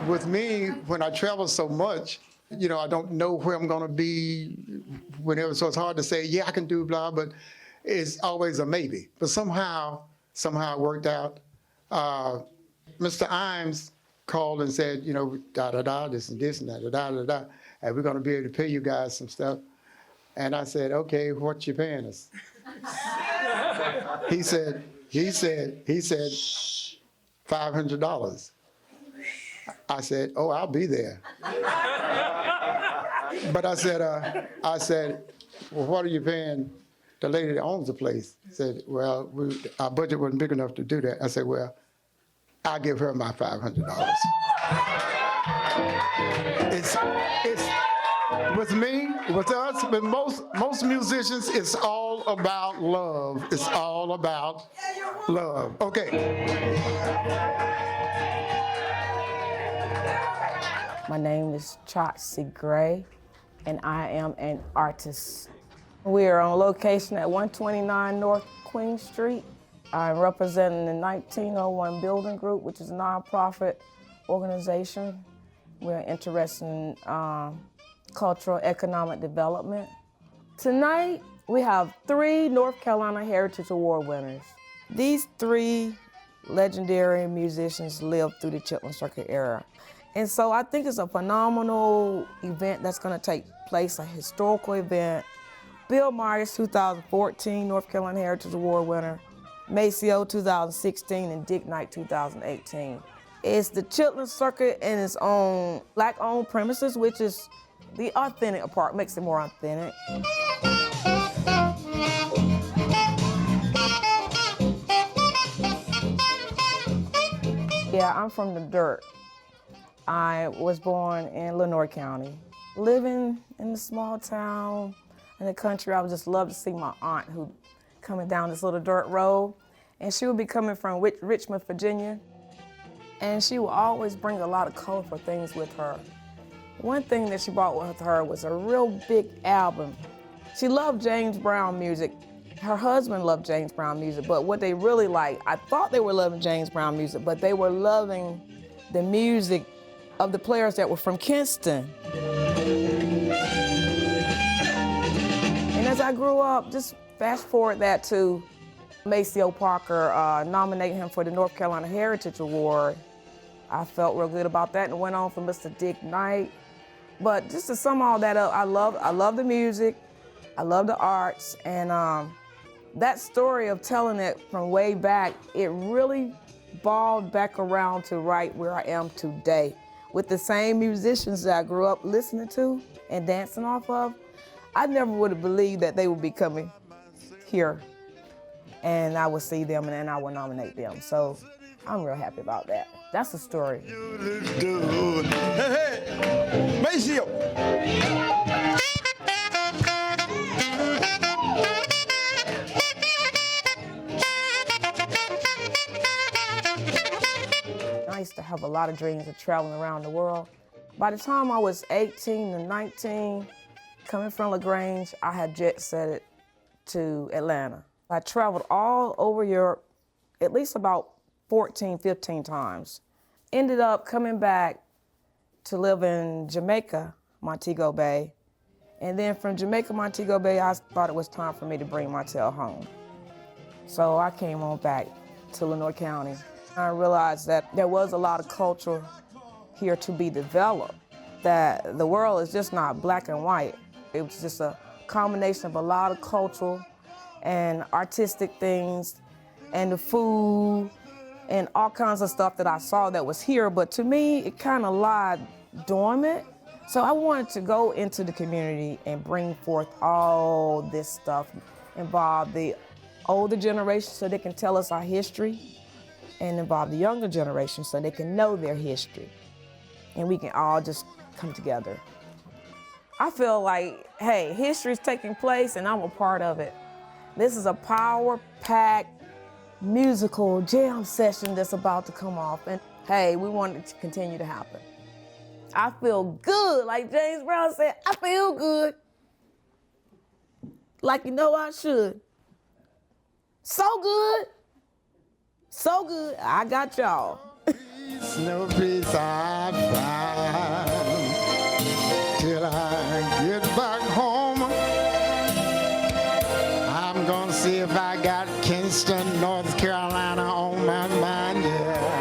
with me, when I travel so much, I don't know where I'm going to be whenever, so it's hard to say, yeah, I can do blah, but it's always a maybe. But somehow it worked out. Mr. Imes called and said, da-da-da, this and this and da-da-da-da-da, and we're going to be able to pay you guys some stuff. And I said, okay, what you paying us? He said, $500. I said, oh, I'll be there. But I said, well, what are you paying the lady that owns the place? He said, well, our budget wasn't big enough to do that. I said, well, I'll give her my $500. It's with me, with us, with most musicians, it's all about love. It's all about love. Okay. My name is Choci Gray, and I am an artist. We are on location at 129 North Queen Street. I'm representing the 1901 Building Group, which is a nonprofit organization. We're interested in cultural economic development. Tonight, we have 3 North Carolina Heritage Award winners. These 3 legendary musicians lived through the Chitlin Circuit era. And so I think it's a phenomenal event that's going to take place, a historical event. Bill Myers, 2014 North Carolina Heritage Award winner, Maceo 2016, and Dick Knight 2018. It's the Chitlin Circuit and its own Black-owned premises, which is the authentic part, makes it more authentic. Yeah, I'm from the dirt. I was born in Lenoir County. Living in a small town in the country, I would just love to see my aunt who coming down this little dirt road. And she would be coming from Richmond, Virginia. And she would always bring a lot of colorful things with her. One thing that she brought with her was a real big album. She loved James Brown music. Her husband loved James Brown music, but what they really liked, I thought they were loving James Brown music, but they were loving the music of the players that were from Kinston. And as I grew up, just fast forward that to Maceo Parker nominating him for the North Carolina Heritage Award. I felt real good about that and went on for Mr. Dick Knight. But just to sum all that up, I love the music, I love the arts, and that story of telling it from way back, it really balled back around to right where I am today. With the same musicians that I grew up listening to and dancing off of, I never would have believed that they would be coming here and I would see them and then I would nominate them. So I'm real happy about that. That's the story. Hey, Maceo! I used to have a lot of dreams of traveling around the world. By the time I was 18 to 19, coming from LaGrange, I had jet set to Atlanta. I traveled all over Europe, at least about 14, 15 times. Ended up coming back to live in Jamaica, Montego Bay. And then from Jamaica, Montego Bay, I thought it was time for me to bring my tail home. So I came on back to Lenoir County. I realized that there was a lot of culture here to be developed, that the world is just not black and white. It was just a combination of a lot of cultural and artistic things and the food and all kinds of stuff that I saw that was here, but to me, it kind of lied dormant. So I wanted to go into the community and bring forth all this stuff, involve the older generation so they can tell us our history, and involve the younger generation so they can know their history. And we can all just come together. I feel like, hey, history is taking place and I'm a part of it. This is a power-packed musical jam session that's about to come off. And hey, we want it to continue to happen. I feel good, like James Brown said, I feel good. Like you know I should. So good. So good, I got y'all. no peace I find till I get back home. I'm gonna see if I got Kinston, North Carolina on my mind, yeah.